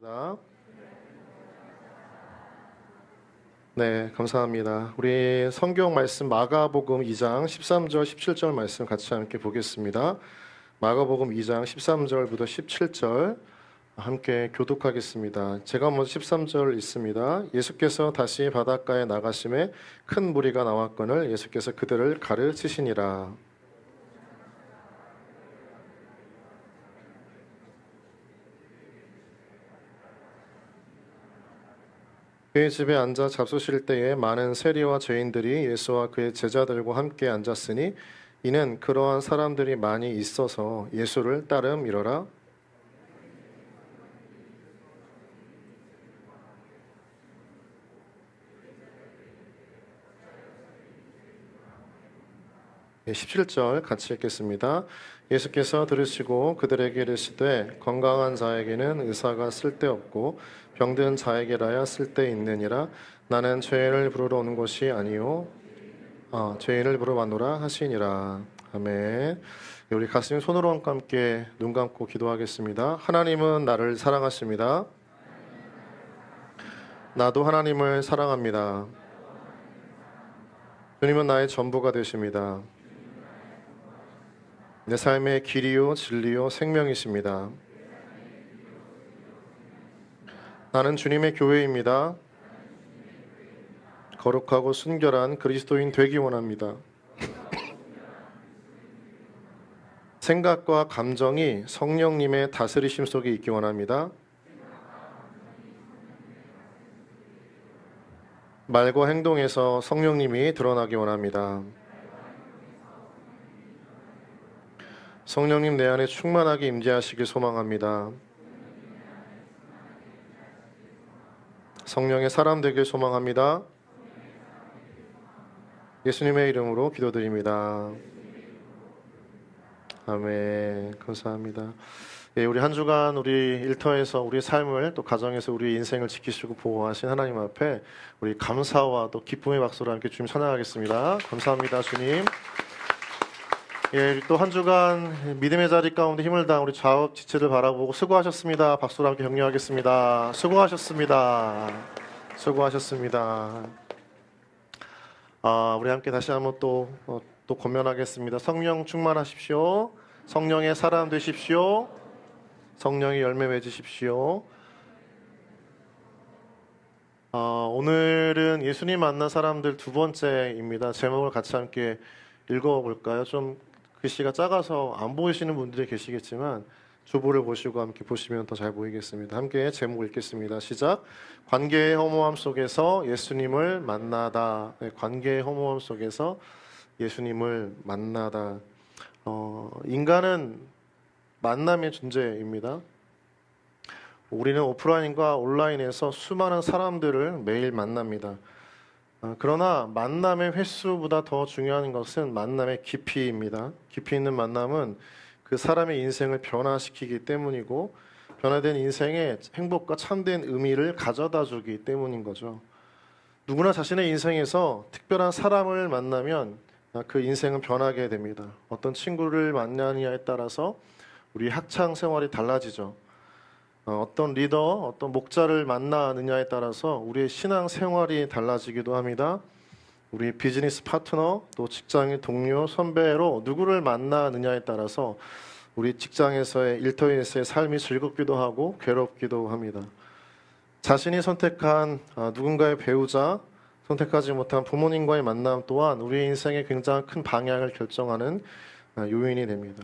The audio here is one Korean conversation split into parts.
합시다. 네, 감사합니다. 우리 성경 말씀 마가복음 2장 13절 17절 말씀 같이 함께 보겠습니다. 마가복음 2장 13절부터 17절 함께 교독하겠습니다. 제가 먼저 13절 읽습니다. 예수께서 다시 바닷가에 나가심에 큰 무리가 나왔거늘 예수께서 그들을 가르치시니라. 그의 집에 앉아 잡수실 때에 많은 세리와 죄인들이 예수와 그의 제자들과 함께 앉았으니 이는 그러한 사람들이 많이 있어서 예수를 따름이러라. 네, 17절 같이 읽겠습니다. 예수께서 들으시고 그들에게 이르시되 건강한 자에게는 의사가 쓸데없고 병든 자에게라야 쓸데있느니라. 나는 죄인을 부르러 오는 것이 아니요 죄인을 부르러 왔노라 하시니라. 아멘. 우리 가슴 손으로 함께 눈 감고 기도하겠습니다. 하나님은 나를 사랑하십니다. 나도 하나님을 사랑합니다. 주님은 나의 전부가 되십니다. 내 삶의 길이요 진리요 생명이십니다. 나는 주님의 교회입니다. 거룩하고 순결한 그리스도인 되기 원합니다. 생각과 감정이 성령님의 다스리심 속에 있기 원합니다. 말과 행동에서 성령님이 드러나기 원합니다. 성령님 내 안에 충만하게 임재하시길 소망합니다. 성령의 사람 되길 소망합니다. 예수님의 이름으로 기도드립니다. 아멘. 감사합니다. 예, 우리 한 주간 우리 일터에서 우리 삶을 또 가정에서 우리 인생을 지키시고 보호하신 하나님 앞에 우리 감사와 또 기쁨의 박수로 함께 주님 찬양하겠습니다. 감사합니다, 주님. 예, 또 한 주간 믿음의 자리 가운데 힘을 다한 우리 좌업 지체를 바라보고 수고하셨습니다. 박수로 함께 격려하겠습니다. 수고하셨습니다. 수고하셨습니다. 우리 함께 다시 한번 또 권면하겠습니다. 성령 충만하십시오. 성령의 사람 되십시오. 성령의 열매 맺으십시오. 오늘은 예수님 만난 사람들 두 번째입니다. 제목을 같이 함께 읽어볼까요? 좀 글씨가 작아서 안 보이시는 분들이 계시겠지만 주보를 보시고 함께 보시면 더 잘 보이겠습니다. 함께 제목 읽겠습니다. 시작. 관계의 허무함 속에서 예수님을 만나다. 네, 관계의 허무함 속에서 예수님을 만나다. 인간은 만남의 존재입니다. 우리는 오프라인과 온라인에서 수많은 사람들을 매일 만납니다. 그러나 만남의 횟수보다 더 중요한 것은 만남의 깊이입니다. 깊이 있는 만남은 그 사람의 인생을 변화시키기 때문이고 변화된 인생에 행복과 참된 의미를 가져다 주기 때문인 거죠. 누구나 자신의 인생에서 특별한 사람을 만나면 그 인생은 변하게 됩니다. 어떤 친구를 만나느냐에 따라서 우리 학창 생활이 달라지죠. 어떤 리더, 어떤 목자를 만나느냐에 따라서 우리의 신앙 생활이 달라지기도 합니다. 우리 비즈니스 파트너, 또 직장의 동료, 선배로 누구를 만나느냐에 따라서 우리 직장에서의 일터에서의 삶이 즐겁기도 하고 괴롭기도 합니다. 자신이 선택한 누군가의 배우자, 선택하지 못한 부모님과의 만남 또한 우리의 인생에 굉장히 큰 방향을 결정하는 요인이 됩니다.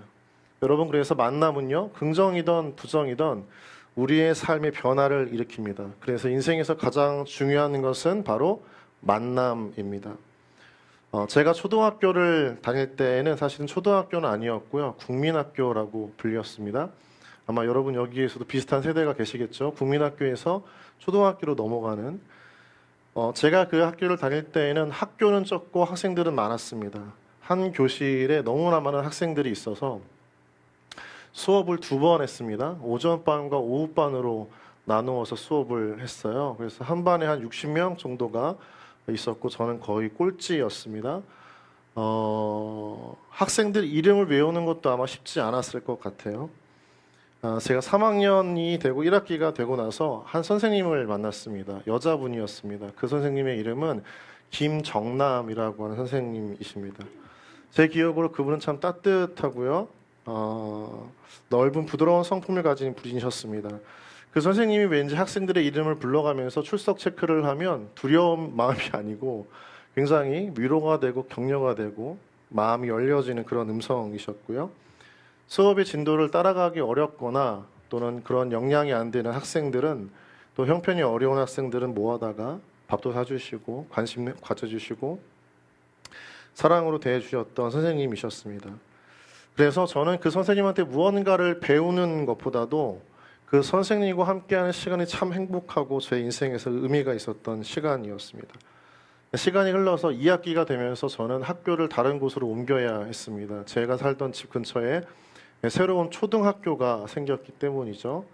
여러분, 그래서 만남은요, 긍정이든 부정이든 우리의 삶의 변화를 일으킵니다. 그래서 인생에서 가장 중요한 것은 바로 만남입니다. 제가 초등학교를 다닐 때에는 사실은 초등학교는 아니었고요. 국민학교라고 불렸습니다. 아마 여러분 여기에서도 비슷한 세대가 계시겠죠. 국민학교에서 초등학교로 넘어가는. 제가 그 학교를 다닐 때에는 학교는 적고 학생들은 많았습니다. 한 교실에 너무나 많은 학생들이 있어서 수업을 두 번 했습니다. 오전반과 오후반으로 나누어서 수업을 했어요. 그래서 한 반에 한 60명 정도가 있었고 저는 거의 꼴찌였습니다. 학생들 이름을 외우는 것도 아마 쉽지 않았을 것 같아요. 제가 3학년이 되고 1학기가 되고 나서 한 선생님을 만났습니다. 여자분이었습니다. 그 선생님의 이름은 김정남이라고 하는 선생님이십니다. 제 기억으로 그분은 참 따뜻하고요. 넓은 부드러운 성품을 가진 분이셨습니다. 그 선생님이 왠지 학생들의 이름을 불러가면서 출석 체크를 하면 두려운 마음이 아니고 굉장히 위로가 되고 격려가 되고 마음이 열려지는 그런 음성이셨고요. 수업의 진도를 따라가기 어렵거나 또는 그런 역량이 안 되는 학생들은 또 형편이 어려운 학생들은 모아다가 밥도 사주시고 관심 가져주시고 사랑으로 대해주셨던 선생님이셨습니다. 그래서 저는 그 선생님한테 무언가를 배우는 것보다도 그 선생님과 함께하는 시간이 참 행복하고 제 인생에서 의미가 있었던 시간이었습니다. 시간이 흘러서 2학기가 되면서 저는 학교를 다른 곳으로 옮겨야 했습니다. 제가 살던 집 근처에 새로운 초등학교가 생겼기 때문이죠.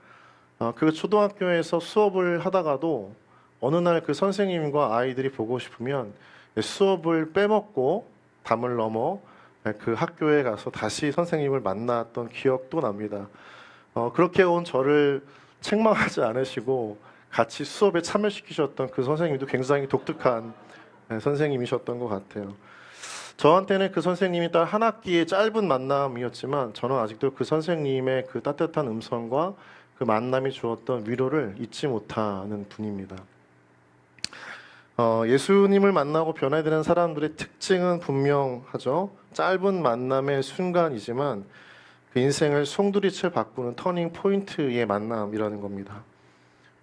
그 초등학교에서 수업을 하다가도 어느 날 그 선생님과 아이들이 보고 싶으면 수업을 빼먹고 담을 넘어 그 학교에 가서 다시 선생님을 만났던 기억도 납니다. 그렇게 온 저를 책망하지 않으시고 같이 수업에 참여시키셨던 그 선생님도 굉장히 독특한 선생님이셨던 것 같아요. 저한테는 그 선생님이 딱 한 학기의 짧은 만남이었지만 저는 아직도 그 선생님의 그 따뜻한 음성과 그 만남이 주었던 위로를 잊지 못하는 분입니다. 예수님을 만나고 변화되는 사람들의 특징은 분명하죠. 짧은 만남의 순간이지만 그 인생을 송두리째 바꾸는 터닝 포인트의 만남이라는 겁니다.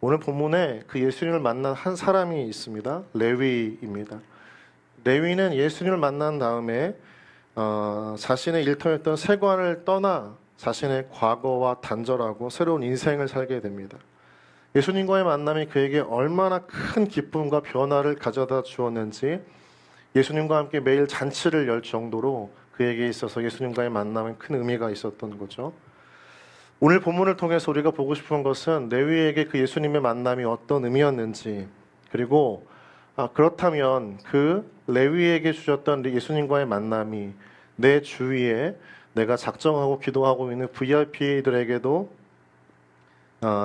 오늘 본문에 그 예수님을 만난 한 사람이 있습니다. 레위입니다. 레위는 예수님을 만난 다음에 자신의 일터였던 세관을 떠나 자신의 과거와 단절하고 새로운 인생을 살게 됩니다. 예수님과의 만남이 그에게 얼마나 큰 기쁨과 변화를 가져다 주었는지 예수님과 함께 매일 잔치를 열 정도로 그에게 있어서 예수님과의 만남은 큰 의미가 있었던 거죠. 오늘 본문을 통해서 우리가 보고 싶은 것은 레위에게 그 예수님의 만남이 어떤 의미였는지, 그리고 그렇다면 그 레위에게 주셨던 예수님과의 만남이 내 주위에 내가 작정하고 기도하고 있는 VIP들에게도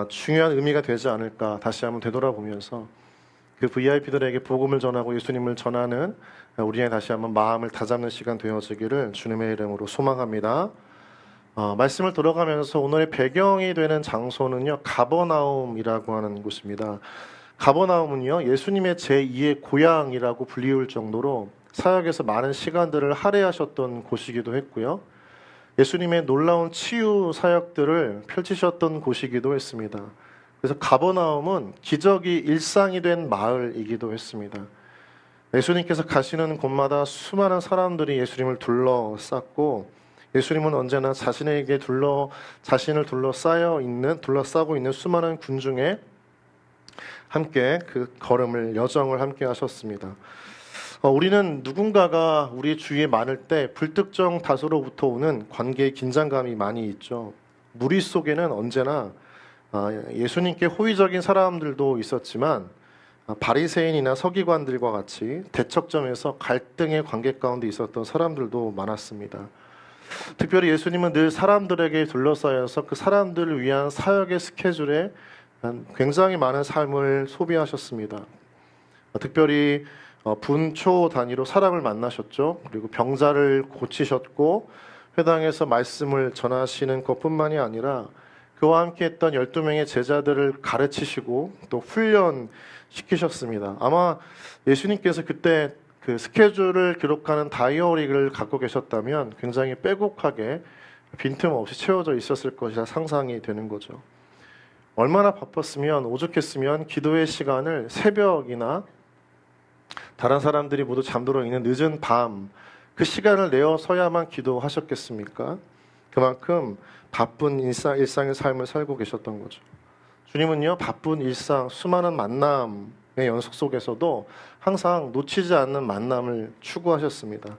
중요한 의미가 되지 않을까 다시 한번 되돌아보면서 그 VIP들에게 복음을 전하고 예수님을 전하는 우리의 다시 한번 마음을 다잡는 시간 되어지기를 주님의 이름으로 소망합니다. 말씀을 들어가면서 오늘의 배경이 되는 장소는요, 가버나움이라고 하는 곳입니다. 가버나움은요, 예수님의 제2의 고향이라고 불리울 정도로 사역에서 많은 시간들을 할애하셨던 곳이기도 했고요. 예수님의 놀라운 치유 사역들을 펼치셨던 곳이기도 했습니다. 그래서 가버나움은 기적이 일상이 된 마을이기도 했습니다. 예수님께서 가시는 곳마다 수많은 사람들이 예수님을 둘러쌌고 예수님은 언제나 자신을 둘러싸고 있는 수많은 군중에 함께 그 여정을 함께 하셨습니다. 우리는 누군가가 우리 주위에 많을 때 불특정 다수로부터 오는 관계의 긴장감이 많이 있죠. 무리 속에는 언제나 예수님께 호의적인 사람들도 있었지만 바리새인이나 서기관들과 같이 대척점에서 갈등의 관계 가운데 있었던 사람들도 많았습니다. 특별히 예수님은 늘 사람들에게 둘러싸여서 그 사람들을 위한 사역의 스케줄에 굉장히 많은 삶을 소비하셨습니다. 특별히 분초 단위로 사람을 만나셨죠. 그리고 병자를 고치셨고 회당에서 말씀을 전하시는 것뿐만이 아니라 그와 함께 했던 12명의 제자들을 가르치시고 또 훈련시키셨습니다. 아마 예수님께서 그때 그 스케줄을 기록하는 다이어리를 갖고 계셨다면 굉장히 빼곡하게 빈틈없이 채워져 있었을 것이라 상상이 되는 거죠. 얼마나 바빴으면 오죽했으면 기도의 시간을 새벽이나 다른 사람들이 모두 잠들어 있는 늦은 밤 그 시간을 내어서야만 기도하셨겠습니까? 그만큼 바쁜 일상의 삶을 살고 계셨던 거죠. 주님은요, 바쁜 일상, 수많은 만남의 연속 속에서도 항상 놓치지 않는 만남을 추구하셨습니다.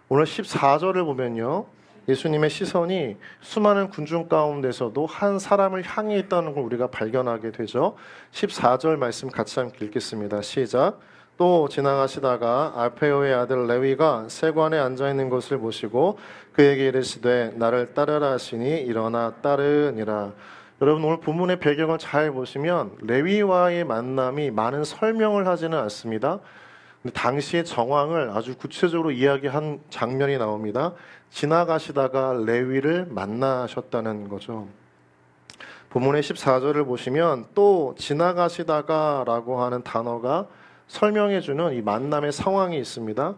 오늘 14절을 보면요, 예수님의 시선이 수많은 군중 가운데서도 한 사람을 향해 있다는 걸 우리가 발견하게 되죠. 14절 말씀 같이 함께 읽겠습니다. 시작. 또 지나가시다가 알페오의 아들 레위가 세관에 앉아 있는 것을 보시고 그에게 이르시되 나를 따르라 하시니 일어나 따르니라. 여러분 오늘 본문의 배경을 잘 보시면 레위와의 만남이 많은 설명을 하지는 않습니다. 근데 당시의 정황을 아주 구체적으로 이야기한 장면이 나옵니다. 지나가시다가 레위를 만나셨다는 거죠. 본문의 14절을 보시면 또 지나가시다가 라고 하는 단어가 설명해주는 이 만남의 상황이 있습니다.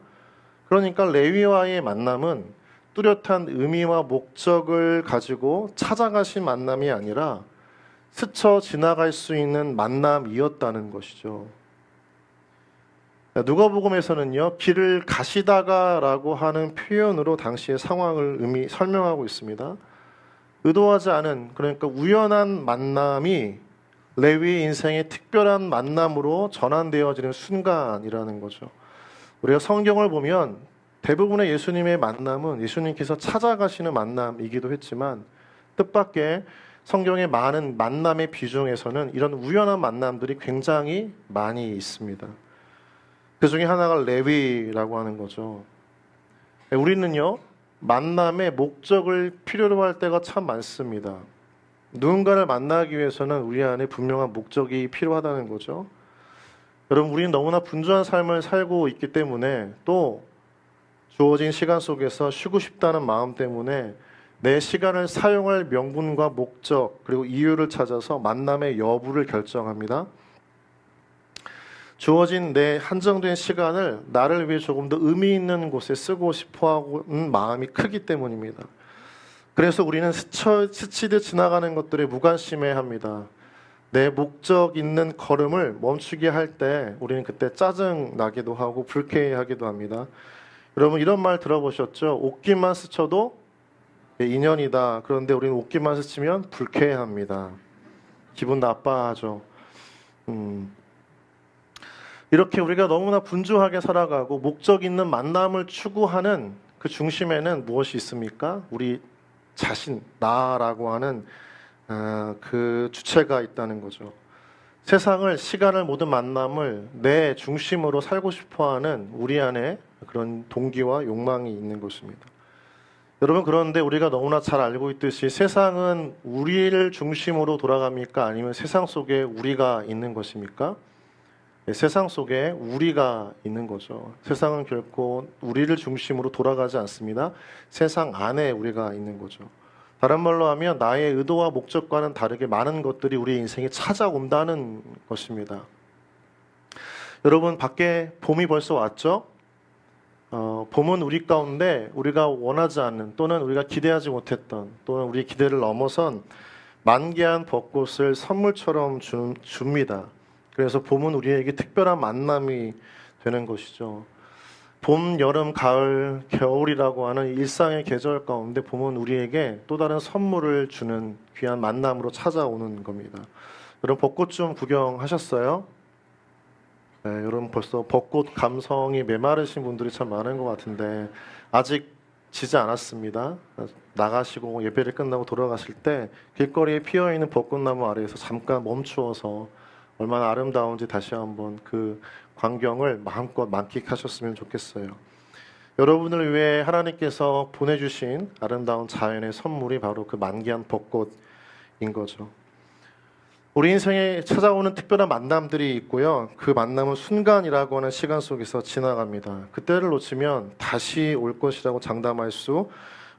그러니까 레위와의 만남은 뚜렷한 의미와 목적을 가지고 찾아가신 만남이 아니라 스쳐 지나갈 수 있는 만남이었다는 것이죠. 누가복음에서는요, 길을 가시다가라고 하는 표현으로 당시의 상황을 설명하고 있습니다. 의도하지 않은, 그러니까 우연한 만남이 레위의 인생의 특별한 만남으로 전환되어지는 순간이라는 거죠. 우리가 성경을 보면 대부분의 예수님의 만남은 예수님께서 찾아가시는 만남이기도 했지만 뜻밖의 성경의 많은 만남의 비중에서는 이런 우연한 만남들이 굉장히 많이 있습니다. 그 중에 하나가 레위라고 하는 거죠. 우리는요, 만남의 목적을 필요로 할 때가 참 많습니다. 누군가를 만나기 위해서는 우리 안에 분명한 목적이 필요하다는 거죠. 여러분, 우리는 너무나 분주한 삶을 살고 있기 때문에 또 주어진 시간 속에서 쉬고 싶다는 마음 때문에 내 시간을 사용할 명분과 목적 그리고 이유를 찾아서 만남의 여부를 결정합니다. 주어진 내 한정된 시간을 나를 위해 조금 더 의미 있는 곳에 쓰고 싶어 하는 마음이 크기 때문입니다. 그래서 우리는 스치듯 지나가는 것들에 무관심해합니다. 내 목적 있는 걸음을 멈추게 할 때 우리는 그때 짜증 나기도 하고 불쾌해하기도 합니다. 여러분 이런 말 들어보셨죠? 옷깃만 스쳐도 인연이다. 그런데 우리는 옷깃만 스치면 불쾌해합니다. 기분 나빠하죠. 이렇게 우리가 너무나 분주하게 살아가고 목적 있는 만남을 추구하는 그 중심에는 무엇이 있습니까? 우리 자신, 나라고 하는 그 주체가 있다는 거죠. 세상을, 시간을, 모든 만남을 내 중심으로 살고 싶어하는 우리 안에 그런 동기와 욕망이 있는 것입니다. 여러분 그런데 우리가 너무나 잘 알고 있듯이 세상은 우리를 중심으로 돌아갑니까? 아니면 세상 속에 우리가 있는 것입니까? 세상 속에 우리가 있는 거죠. 세상은 결코 우리를 중심으로 돌아가지 않습니다. 세상 안에 우리가 있는 거죠. 다른 말로 하면 나의 의도와 목적과는 다르게 많은 것들이 우리 인생에 찾아온다는 것입니다. 여러분 밖에 봄이 벌써 왔죠? 봄은 우리 가운데 우리가 원하지 않는 또는 우리가 기대하지 못했던 또는 우리 기대를 넘어선 만개한 벚꽃을 선물처럼 줍니다. 그래서 봄은 우리에게 특별한 만남이 되는 것이죠. 봄, 여름, 가을, 겨울이라고 하는 일상의 계절 가운데 봄은 우리에게 또 다른 선물을 주는 귀한 만남으로 찾아오는 겁니다. 여러분 벚꽃 좀 구경하셨어요? 네, 여러분 벌써 벚꽃 감성이 메마르신 분들이 참 많은 것 같은데 아직 지지 않았습니다. 나가시고 예배를 끝나고 돌아가실 때 길거리에 피어있는 벚꽃나무 아래에서 잠깐 멈추어서 얼마나 아름다운지 다시 한번 그 광경을 마음껏 만끽하셨으면 좋겠어요. 여러분을 위해 하나님께서 보내주신 아름다운 자연의 선물이 바로 그 만개한 벚꽃인 거죠. 우리 인생에 찾아오는 특별한 만남들이 있고요. 그 만남은 순간이라고 하는 시간 속에서 지나갑니다. 그때를 놓치면 다시 올 것이라고 장담할 수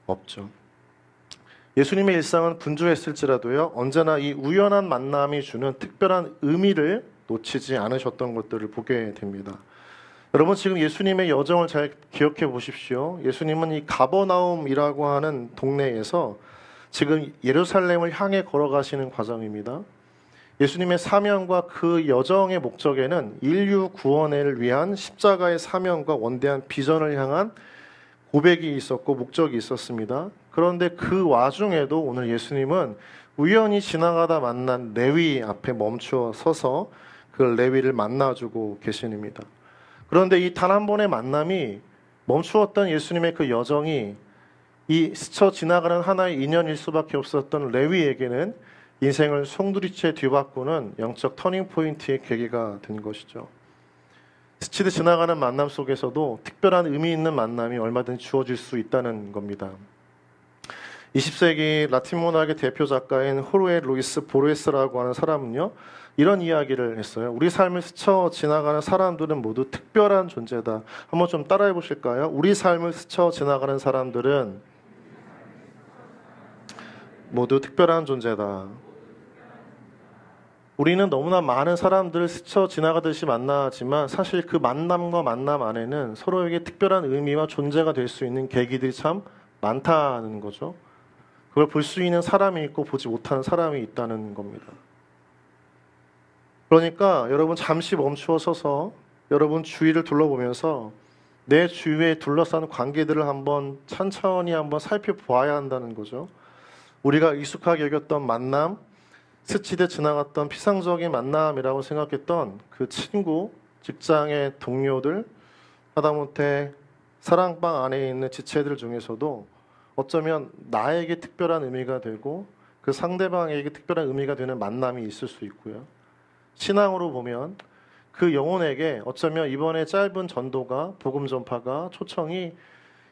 없죠. 예수님의 일상은 분주했을지라도요, 언제나 이 우연한 만남이 주는 특별한 의미를 놓치지 않으셨던 것들을 보게 됩니다. 여러분 지금 예수님의 여정을 잘 기억해 보십시오. 예수님은 이 가버나움이라고 하는 동네에서 지금 예루살렘을 향해 걸어가시는 과정입니다. 예수님의 사명과 그 여정의 목적에는 인류 구원을 위한 십자가의 사명과 원대한 비전을 향한 고백이 있었고 목적이 있었습니다. 그런데 그 와중에도 오늘 예수님은 우연히 지나가다 만난 레위 앞에 멈추어 서서 그 레위를 만나주고 계십니다. 그런데 이 단 한 번의 만남이 멈추었던 예수님의 그 여정이 이 스쳐 지나가는 하나의 인연일 수밖에 없었던 레위에게는 인생을 송두리째 뒤바꾸는 영적 터닝포인트의 계기가 된 것이죠. 스치듯 지나가는 만남 속에서도 특별한 의미 있는 만남이 얼마든지 주어질 수 있다는 겁니다. 20세기 라틴 문학의 대표 작가인 호르헤 루이스 보르헤스라고 하는 사람은요, 이런 이야기를 했어요. 우리 삶을 스쳐 지나가는 사람들은 모두 특별한 존재다. 한번 좀 따라해 보실까요? 우리 삶을 스쳐 지나가는 사람들은 모두 특별한 존재다. 우리는 너무나 많은 사람들을 스쳐 지나가듯이 만나지만 사실 그 만남과 만남 안에는 서로에게 특별한 의미와 존재가 될 수 있는 계기들이 참 많다는 거죠. 그걸 볼 수 있는 사람이 있고 보지 못하는 사람이 있다는 겁니다. 그러니까 여러분 잠시 멈추어 서서 여러분 주위를 둘러보면서 내 주위에 둘러싼 관계들을 한번 천천히 한번 살펴보아야 한다는 거죠. 우리가 익숙하게 여겼던 만남, 스치듯 지나갔던 피상적인 만남이라고 생각했던 그 친구, 직장의 동료들, 하다못해 사랑방 안에 있는 지체들 중에서도 어쩌면 나에게 특별한 의미가 되고 그 상대방에게 특별한 의미가 되는 만남이 있을 수 있고요. 신앙으로 보면 그 영혼에게 어쩌면 이번에 짧은 전도가, 복음 전파가, 초청이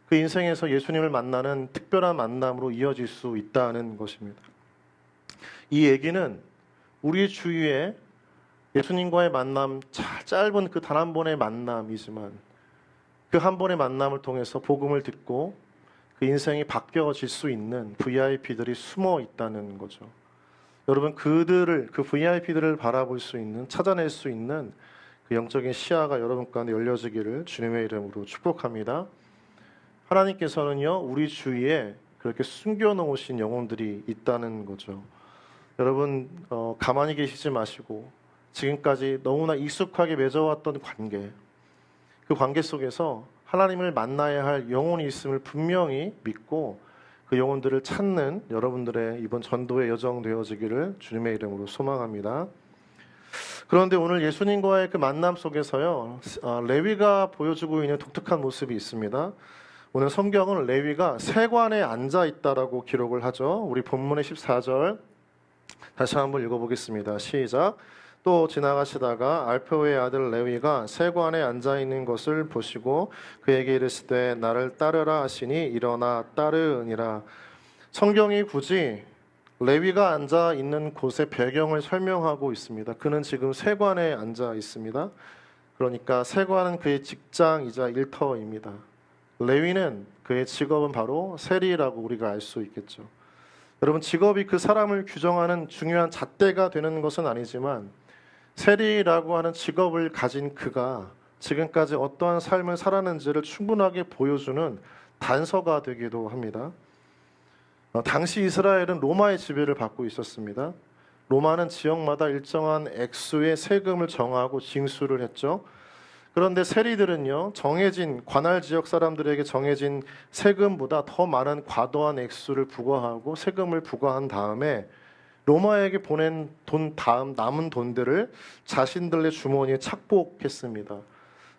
그 인생에서 예수님을 만나는 특별한 만남으로 이어질 수 있다는 것입니다. 이 얘기는 우리 주위에 예수님과의 만남, 짧은 그 단 한 번의 만남이지만 그 한 번의 만남을 통해서 복음을 듣고 그 인생이 바뀌어질 수 있는 VIP들이 숨어 있다는 거죠. 여러분 그 VIP들을 바라볼 수 있는, 찾아낼 수 있는 그 영적인 시야가 여러분 가운데 열려지기를 주님의 이름으로 축복합니다. 하나님께서는요 우리 주위에 그렇게 숨겨놓으신 영혼들이 있다는 거죠. 여러분 가만히 계시지 마시고 지금까지 너무나 익숙하게 맺어왔던 관계, 그 관계 속에서 하나님을 만나야 할 영혼이 있음을 분명히 믿고 그 영혼들을 찾는 여러분들의 이번 전도의 여정 되어지기를 주님의 이름으로 소망합니다. 그런데 오늘 예수님과의 그 만남 속에서요 레위가 보여주고 있는 독특한 모습이 있습니다. 오늘 성경은 레위가 세관에 앉아 있다라고 기록을 하죠. 우리 본문의 14절 다시 한번 읽어보겠습니다. 시작. 또 지나가시다가 알페오의 아들 레위가 세관에 앉아 있는 것을 보시고 그에게 이르시되 나를 따르라 하시니 일어나 따르니라. 성경이 굳이 레위가 앉아 있는 곳의 배경을 설명하고 있습니다. 그는 지금 세관에 앉아 있습니다. 그러니까 세관은 그의 직장이자 일터입니다. 레위는 그의 직업은 바로 세리라고 우리가 알 수 있겠죠. 여러분 직업이 그 사람을 규정하는 중요한 잣대가 되는 것은 아니지만 세리라고 하는 직업을 가진 그가 지금까지 어떠한 삶을 살았는지를 충분하게 보여주는 단서가 되기도 합니다. 당시 이스라엘은 로마의 지배를 받고 있었습니다. 로마는 지역마다 일정한 액수의 세금을 정하고 징수를 했죠. 그런데 세리들은요 정해진 관할 지역 사람들에게 정해진 세금보다 더 많은 과도한 액수를 부과하고 세금을 부과한 다음에 로마에게 보낸 돈 다음 남은 돈들을 자신들의 주머니에 착복했습니다.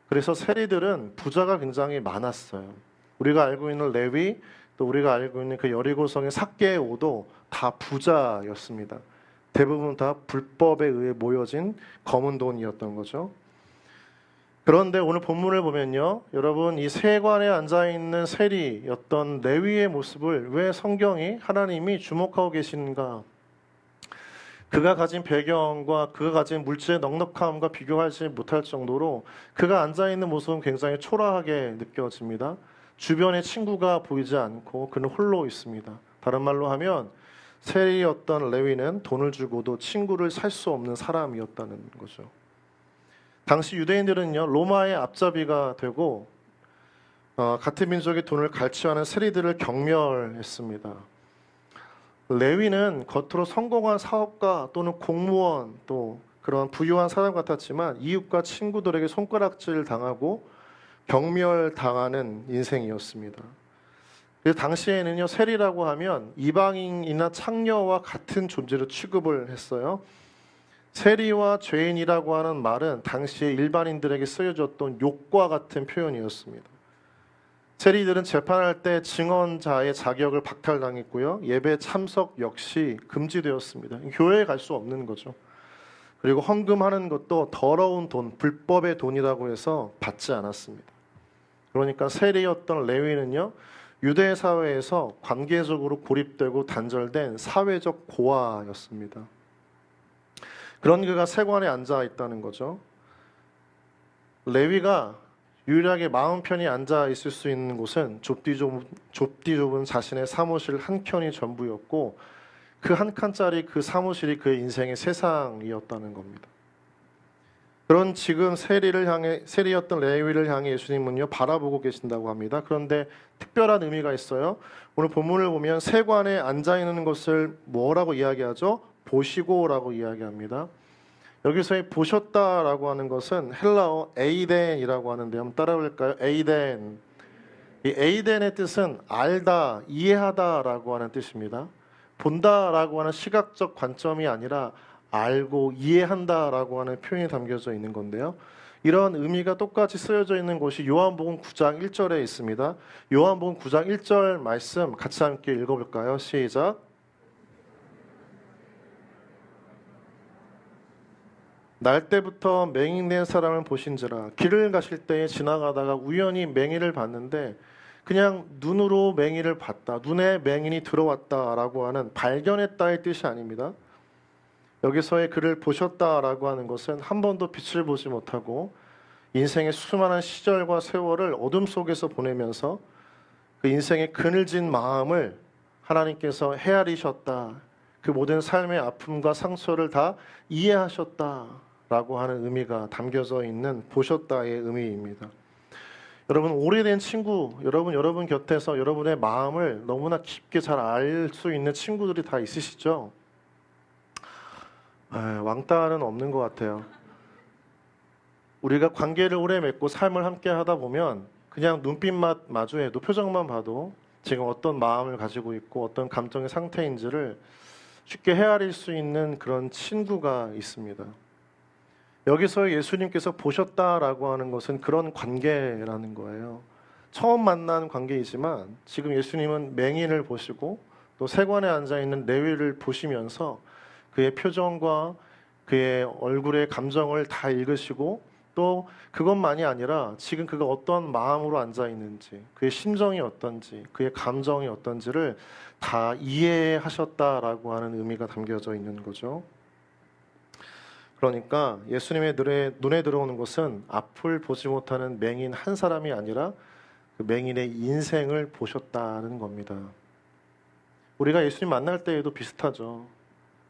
그래서 세리들은 부자가 굉장히 많았어요. 우리가 알고 있는 레위 또 우리가 알고 있는 그 여리고성의 삭개오도 다 부자였습니다. 대부분 다 불법에 의해 모여진 검은 돈이었던 거죠. 그런데 오늘 본문을 보면요 여러분 이 세관에 앉아있는 세리였던 레위의 모습을 왜 성경이 하나님이 주목하고 계신가? 그가 가진 배경과 그가 가진 물질의 넉넉함과 비교하지 못할 정도로 그가 앉아있는 모습은 굉장히 초라하게 느껴집니다. 주변에 친구가 보이지 않고 그는 홀로 있습니다. 다른 말로 하면 세리였던 레위는 돈을 주고도 친구를 살 수 없는 사람이었다는 거죠. 당시 유대인들은요 로마의 앞잡이가 되고 같은 민족의 돈을 갈취하는 세리들을 경멸했습니다. 레위는 겉으로 성공한 사업가 또는 공무원 또 그런 부유한 사람 같았지만 이웃과 친구들에게 손가락질 당하고 경멸당하는 인생이었습니다. 그래서 당시에는요 세리라고 하면 이방인이나 창녀와 같은 존재로 취급을 했어요. 세리와 죄인이라고 하는 말은 당시에 일반인들에게 쓰여졌던 욕과 같은 표현이었습니다. 세리들은 재판할 때 증언자의 자격을 박탈당했고요. 예배 참석 역시 금지되었습니다. 교회에 갈 수 없는 거죠. 그리고 헌금하는 것도 더러운 돈, 불법의 돈이라고 해서 받지 않았습니다. 그러니까 세리였던 레위는요, 유대 사회에서 관계적으로 고립되고 단절된 사회적 고아였습니다. 그런 그가 세관에 앉아 있다는 거죠. 레위가 유일하게 마음 편히 앉아 있을 수 있는 곳은 좁디 좁은 자신의 사무실 한 켠이 전부였고, 그 한 칸짜리 그 사무실이 그의 인생의 세상이었다는 겁니다. 그런 지금 세리였던 레위를 향해 예수님은요, 바라보고 계신다고 합니다. 그런데 특별한 의미가 있어요. 오늘 본문을 보면 세관에 앉아 있는 것을 뭐라고 이야기하죠? 보시고라고 이야기합니다. 여기서의 보셨다라고 하는 것은 헬라어 에이덴이라고 하는데 한번 따라볼까요? 에이덴. 이 에이덴의 뜻은 알다, 이해하다라고 하는 뜻입니다. 본다라고 하는 시각적 관점이 아니라 알고 이해한다라고 하는 표현이 담겨져 있는 건데요. 이런 의미가 똑같이 쓰여져 있는 곳이 요한복음 9장 1절에 있습니다. 요한복음 9장 1절 말씀 같이 함께 읽어볼까요? 시작. 날 때부터 맹인된 사람을 보신지라. 길을 가실 때에 지나가다가 우연히 맹인을 봤는데 그냥 눈으로 맹인을 봤다, 눈에 맹인이 들어왔다라고 하는 발견했다의 뜻이 아닙니다. 여기서의 그를 보셨다라고 하는 것은 한 번도 빛을 보지 못하고 인생의 수많은 시절과 세월을 어둠 속에서 보내면서 그 인생의 그늘진 마음을 하나님께서 헤아리셨다, 그 모든 삶의 아픔과 상처를 다 이해하셨다라고 하는 의미가 담겨져 있는 보셨다의 의미입니다. 여러분, 오래된 친구, 여러분 곁에서 여러분의 마음을 너무나 깊게 잘 알 수 있는 친구들이 다 있으시죠? 왕따는 없는 것 같아요. 우리가 관계를 오래 맺고 삶을 함께 하다 보면 그냥 눈빛만 마주해도, 표정만 봐도 지금 어떤 마음을 가지고 있고 어떤 감정의 상태인지를 쉽게 헤아릴 수 있는 그런 친구가 있습니다. 여기서 예수님께서 보셨다라고 하는 것은 그런 관계라는 거예요. 처음 만난 관계이지만 지금 예수님은 맹인을 보시고 또 세관에 앉아있는 레위를 보시면서 그의 표정과 그의 얼굴의 감정을 다 읽으시고, 또 그것만이 아니라 지금 그가 어떤 마음으로 앉아있는지, 그의 심정이 어떤지, 그의 감정이 어떤지를 다 이해하셨다라고 하는 의미가 담겨져 있는 거죠. 그러니까 예수님의 눈에 들어오는 것은 앞을 보지 못하는 맹인 한 사람이 아니라 그 맹인의 인생을 보셨다는 겁니다. 우리가 예수님 만날 때에도 비슷하죠.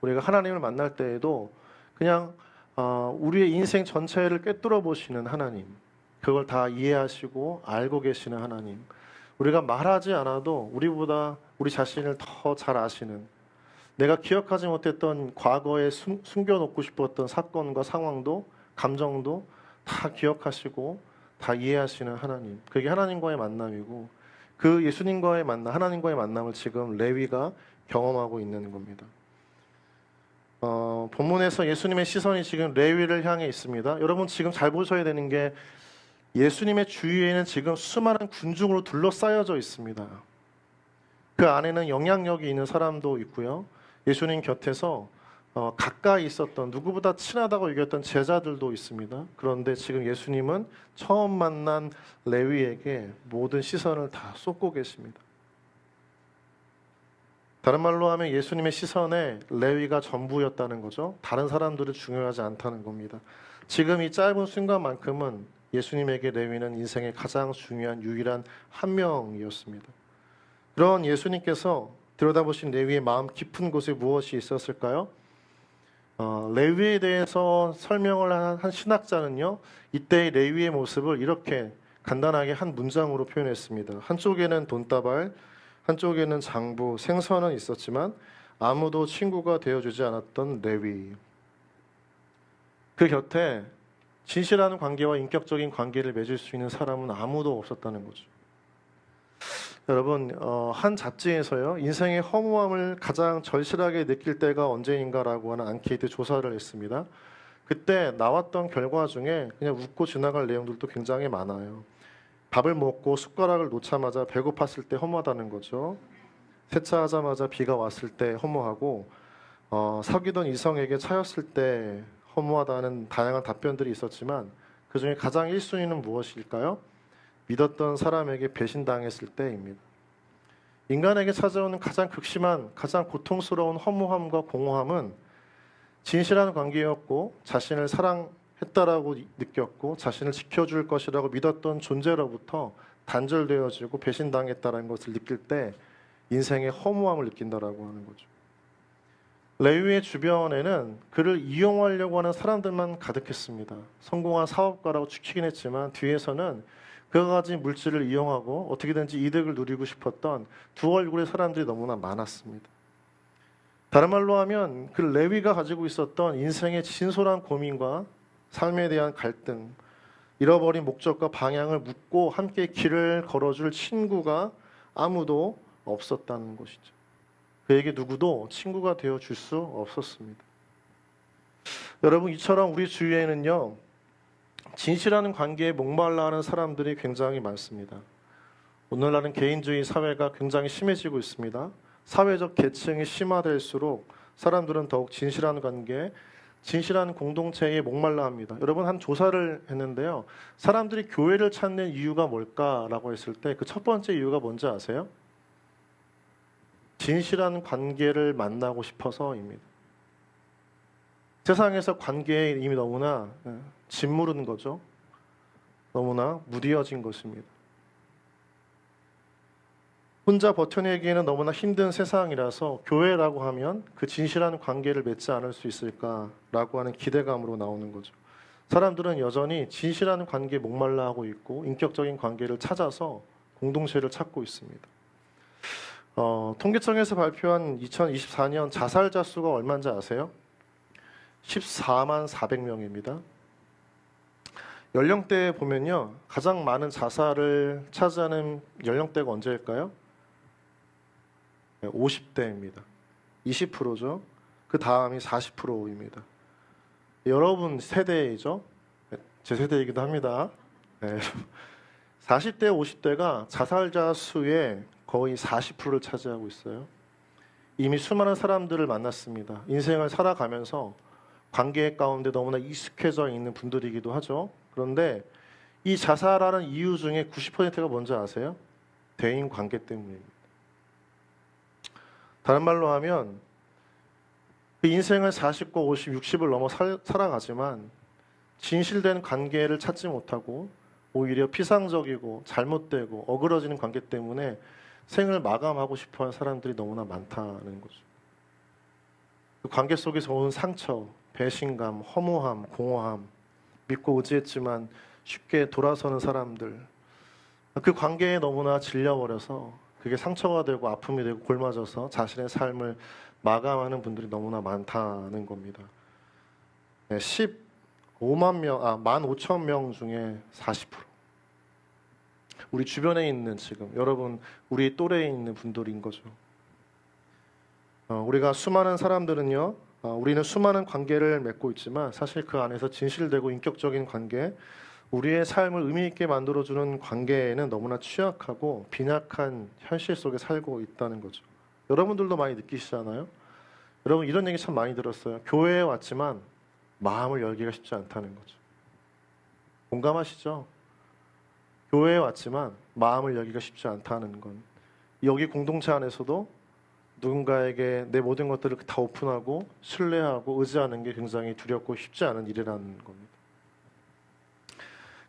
우리가 하나님을 만날 때에도 그냥 우리의 인생 전체를 꿰뚫어 보시는 하나님, 그걸 다 이해하시고 알고 계시는 하나님, 우리가 말하지 않아도 우리보다 우리 자신을 더 잘 아시는, 내가 기억하지 못했던 과거에 숨겨놓고 싶었던 사건과 상황도 감정도 다 기억하시고 다 이해하시는 하나님, 그게 하나님과의 만남이고, 그 예수님과의 만남, 하나님과의 만남을 지금 레위가 경험하고 있는 겁니다. 본문에서 예수님의 시선이 지금 레위를 향해 있습니다. 여러분, 지금 잘 보셔야 되는 게 예수님의 주위에는 지금 수많은 군중으로 둘러싸여져 있습니다. 그 안에는 영향력이 있는 사람도 있고요, 예수님 곁에서 가까이 있었던, 누구보다 친하다고 여겼던 제자들도 있습니다. 그런데 지금 예수님은 처음 만난 레위에게 모든 시선을 다 쏟고 계십니다. 다른 말로 하면 예수님의 시선에 레위가 전부였다는 거죠. 다른 사람들은 중요하지 않다는 겁니다. 지금 이 짧은 순간만큼은 예수님에게 레위는 인생의 가장 중요한 유일한 한 명이었습니다. 그런 예수님께서 들여다보신 레위의 마음 깊은 곳에 무엇이 있었을까요? 레위에 대해서 설명을 한 신학자는요, 이때의 레위의 모습을 이렇게 간단하게 한 문장으로 표현했습니다. 한쪽에는 돈다발, 한쪽에는 장부, 생선은 있었지만 아무도 친구가 되어주지 않았던 레위. 그 곁에 진실한 관계와 인격적인 관계를 맺을 수 있는 사람은 아무도 없었다는 거죠. 여러분, 한 잡지에서요, 인생의 허무함을 가장 절실하게 느낄 때가 언제인가라고 하는 앙케이트 조사를 했습니다. 그때 나왔던 결과 중에 그냥 웃고 지나갈 내용들도 굉장히 많아요. 밥을 먹고 숟가락을 놓자마자 배고팠을 때 허무하다는 거죠. 세차하자마자 비가 왔을 때 허무하고, 사귀던 이성에게 차였을 때 허무하다는 다양한 답변들이 있었지만 그 중에 가장 1순위는 무엇일까요? 믿었던 사람에게 배신당했을 때입니다. 인간에게 찾아오는 가장 극심한, 가장 고통스러운 허무함과 공허함은 진실한 관계였고 자신을 사랑했다라고 느꼈고 자신을 지켜줄 것이라고 믿었던 존재로부터 단절되어지고 배신당했다는 것을 느낄 때 인생의 허무함을 느낀다라고 하는 거죠. 레위의 주변에는 그를 이용하려고 하는 사람들만 가득했습니다. 성공한 사업가라고 추키긴 했지만 뒤에서는 그가 가진 물질을 이용하고 어떻게든지 이득을 누리고 싶었던 두 얼굴의 사람들이 너무나 많았습니다. 다른 말로 하면 그 레위가 가지고 있었던 인생의 진솔한 고민과 삶에 대한 갈등, 잃어버린 목적과 방향을 묻고 함께 길을 걸어줄 친구가 아무도 없었다는 것이죠. 그에게 누구도 친구가 되어줄 수 없었습니다. 여러분, 이처럼 우리 주위에는요, 진실한 관계에 목말라 하는 사람들이 굉장히 많습니다. 오늘날은 개인주의 사회가 굉장히 심해지고 있습니다. 사회적 계층이 심화될수록 사람들은 더욱 진실한 관계, 진실한 공동체에 목말라 합니다. 여러분, 한 조사를 했는데요. 사람들이 교회를 찾는 이유가 뭘까라고 했을 때 그 첫 번째 이유가 뭔지 아세요? 진실한 관계를 만나고 싶어서입니다. 세상에서 관계에 이미 너무나 짓무른 거죠. 너무나 무뎌진 것입니다. 혼자 버텨내기에는 너무나 힘든 세상이라서 교회라고 하면 그 진실한 관계를 맺지 않을 수 있을까라고 하는 기대감으로 나오는 거죠. 사람들은 여전히 진실한 관계에 목말라 하고 있고 인격적인 관계를 찾아서 공동체를 찾고 있습니다. 통계청에서 발표한 2024년 자살자 수가 얼마인지 아세요? 14만 400명입니다. 연령대에 보면요, 가장 많은 자살을 차지하는 연령대가 언제일까요? 50대입니다. 20%죠. 그 다음이 40%입니다. 여러분 세대이죠. 제 세대이기도 합니다. 네. 40대, 50대가 자살자 수의 거의 40%를 차지하고 있어요. 이미 수많은 사람들을 만났습니다. 인생을 살아가면서 관계 가운데 너무나 익숙해져 있는 분들이기도 하죠. 그런데 이 자살하는 이유 중에 90%가 뭔지 아세요? 대인 관계 때문입니다. 다른 말로 하면 그 인생을 40과 50, 60을 넘어 살아가지만 진실된 관계를 찾지 못하고 오히려 피상적이고 잘못되고 어그러지는 관계 때문에 생을 마감하고 싶어하는 사람들이 너무나 많다는 거죠. 그 관계 속에서 온 상처, 배신감, 허무함, 공허함, 믿고 의지했지만 쉽게 돌아서는 사람들, 그 관계에 너무나 질려버려서 그게 상처가 되고 아픔이 되고 골마져서 자신의 삶을 마감하는 분들이 너무나 많다는 겁니다. 15,000명 중에 40%. 우리 주변에 있는 지금 여러분 우리 또래에 있는 분들인 거죠. 우리가 수많은 사람들은요, 우리는 수많은 관계를 맺고 있지만 사실 그 안에서 진실되고 인격적인 관계, 우리의 삶을 의미 있게 만들어주는 관계에는 너무나 취약하고 빈약한 현실 속에 살고 있다는 거죠. 여러분들도 많이 느끼시잖아요. 여러분 이런 얘기 참 많이 들었어요. 교회에 왔지만 마음을 열기가 쉽지 않다는 거죠. 공감하시죠? 교회에 왔지만 마음을 열기가 쉽지 않다는 건 여기 공동체 안에서도 누군가에게 내 모든 것들을 다 오픈하고 신뢰하고 의지하는 게 굉장히 두렵고 쉽지 않은 일이라는 겁니다.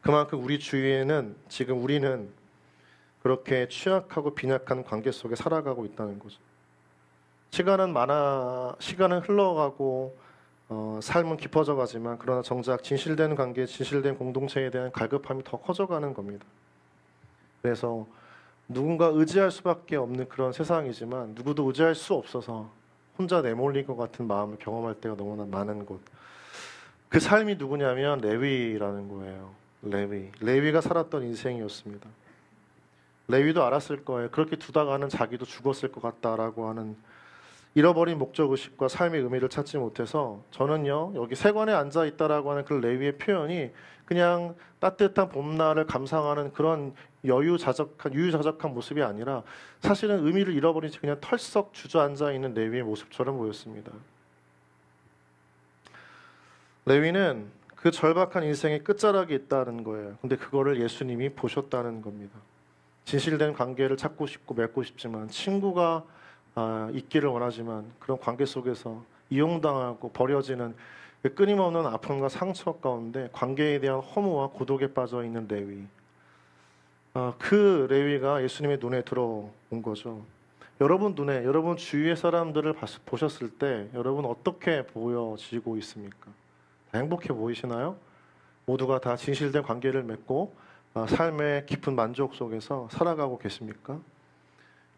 그만큼 우리 주위에는 지금 우리는 그렇게 취약하고 빈약한 관계 속에 살아가고 있다는 거죠. 시간은 흘러가고 삶은 깊어져 가지만 그러나 정작 진실된 관계, 진실된 공동체에 대한 갈급함이 더 커져가는 겁니다. 그래서 누군가 의지할 수밖에 없는 그런 세상이지만 누구도 의지할 수 없어서 혼자 내몰릴 것 같은 마음을 경험할 때가 너무나 많은 곳. 그 삶이 누구냐면 레위라는 거예요. 레위가 살았던 인생이었습니다. 레위도 알았을 거예요. 그렇게 두다가는 자기도 죽었을 것 같다라고 하는 잃어버린 목적의식과 삶의 의미를 찾지 못해서 저는요, 여기 세관에 앉아있다라고 하는 그 레위의 표현이 그냥 따뜻한 봄날을 감상하는 그런 유유자적한 모습이 아니라 사실은 의미를 잃어버린 채 그냥 털썩 주저앉아 있는 레위의 모습처럼 보였습니다. 레위는 그 절박한 인생의 끝자락에 있다는 거예요. 근데 그거를 예수님이 보셨다는 겁니다. 진실된 관계를 찾고 싶고 맺고 싶지만, 친구가 있기를 원하지만, 그런 관계 속에서 이용당하고 버려지는 그 끊임없는 아픔과 상처 가운데 관계에 대한 허무와 고독에 빠져 있는 레위. 그 레위가 예수님의 눈에 들어온 거죠. 여러분 눈에, 여러분 주위의 사람들을 보셨을 때 여러분 어떻게 보여지고 있습니까? 다 행복해 보이시나요? 모두가 다 진실된 관계를 맺고 삶의 깊은 만족 속에서 살아가고 계십니까?